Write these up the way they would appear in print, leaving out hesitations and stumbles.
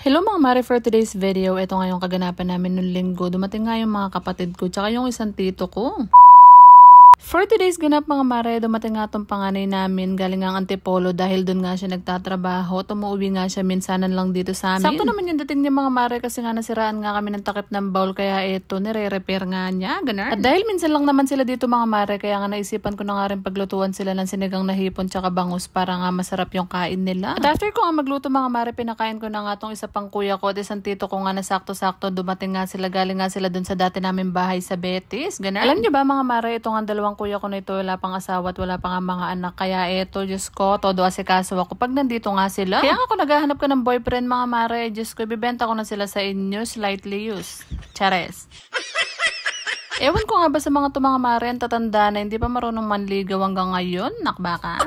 Hello mga mare, for today's video, ito nga yung kaganapan namin nung linggo. Dumating nga yung mga kapatid ko, tsaka yung isang tito ko. For today's ganap mga mare, dumating nga tong panganay namin galing ang Antipolo dahil doon nga siya nagtatrabaho. Tumuuwi nga siya minsanan lang dito sa amin. Sakto naman yung dating niya mga mare kasi nga nasiraan nga kami ng takip ng bowl kaya ito nire-repair nga niya, ganun. At dahil minsan lang naman sila dito mga mare kaya nga naisipan ko na nga rin paglutuan sila ng sinigang na hipon tsaka bangus para nga masarap yung kain nila. At after ko nga magluto mga mare, pinakain ko na nga tong isa pang kuya ko at isang tito ko nga na sakto-sakto dumating nga sila, galing nga sila doon sa dati namin bahay sa Betis, ganun. Alam niyo ba mga mare, ito nga dalawang kuya ko na ito, wala pang asawa at wala pang mga anak. Kaya eto, Diyos ko, todo asikaso ako pag nandito nga sila. Kaya nga ako naghahanap ka ng boyfriend mga mare, Diyos ko, ibibenta ko na sila sa inyo, slightly used. Chares. Ewan ko nga ba sa mga mga mare, ang tatanda na hindi pa marunong manligaw hanggang ngayon, nakbaka?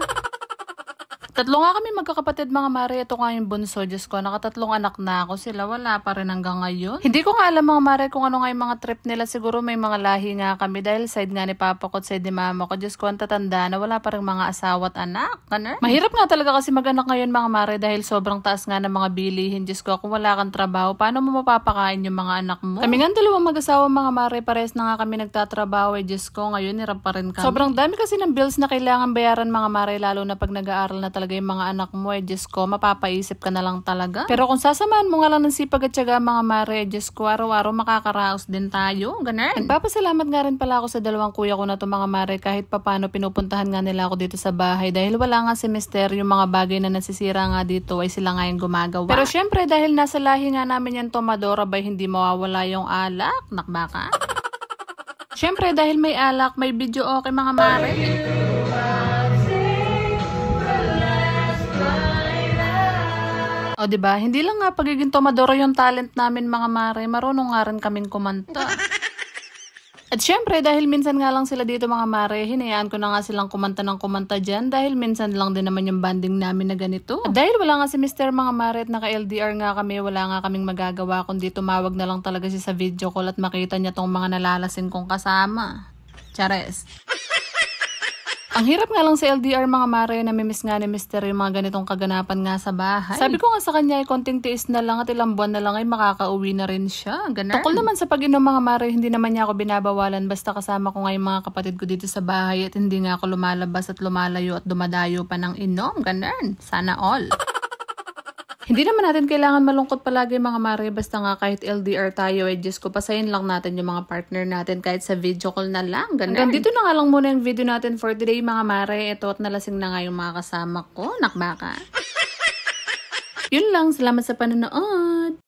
Tatlo nga kami magkakapatid mga mare, ito nga yung bunso, Diyos ko, nakatatlong anak na ako, sila wala pa rin hanggang ngayon. Hindi ko nga alam mga mare kung ano nga yung mga trip nila, siguro may mga lahi nga kami dahil side nga ni papa ko at side ni mama ko, Diyos ko, ang tatanda na wala pa rin mga asawa at anak, ganun. Mahirap nga talaga kasi mag-anak ngayon mga mare dahil sobrang taas nga ng mga bilihin, Diyos ko, kung wala kang trabaho, paano mo mapapakain yung mga anak mo? Kami nga dalawang mag-asawa mga mare, pares na nga kami nagtatrabaho, Diyos ko, ngayon hirap pa rin kami. Sobrang dami kasi ng bills na kailangan bayaran mga mare, lalo na pag nag-aaral na talaga yung mga anak mo, Diyos ko, mapapaisip ka na lang talaga. Pero kung sasamahan mo nga lang ng sipag at tiyaga mga mare, Diyos ko, araw-araw makakaraos din tayo, ganun. Nagpapasalamat nga rin pala ako sa dalawang kuya ko na to mga mare, kahit papano pinupuntahan nga nila ako dito sa bahay dahil wala nga si Mister, yung mga bagay na nasisira nga dito ay sila nga yung gumagawa. Pero syempre dahil nasa lahi nga namin yan Tomadora bay hindi mawawala yung alak, nakbaka. Syempre dahil may alak, may video okay mga mare. O diba, hindi lang nga pagiging Tomadora yung talent namin mga mare, marunong nga rin kaming kumanta. At syempre, dahil minsan nga lang sila dito mga mare, hinayaan ko na nga silang kumanta ng kumanta dyan dahil minsan lang din naman yung banding namin na ganito. At dahil wala nga si Mister mga mare at naka-LDR nga kami, wala nga kaming magagawa kundi tumawag na lang talaga siya sa video call at makita niya tong mga nalalasing kong kasama. Chares. Ang hirap nga lang sa LDR mga mare, namimiss nga ni Mister yung mga ganitong kaganapan nga sa bahay. Sabi ko nga sa kanya ay konting tiis na lang at ilang buwan na lang ay makakauwi na rin siya. Ganun. Tukol naman sa pag-inom mga mare, hindi naman niya ako binabawalan basta kasama ko nga yung mga kapatid ko dito sa bahay at hindi nga ako lumalabas at lumalayo at dumadayo pa ng inom. Ganun. Sana all. Hindi naman natin kailangan malungkot palagi mga mare, basta nga kahit LDR tayo ay Diyos ko, pasayin lang natin yung mga partner natin kahit sa video call na lang, ganun. Hanggang dito na nga lang muna yung video natin for today mga mare, ito at nalasing na nga yung mga kasama ko, nakbaka. Yun lang, salamat sa panonood.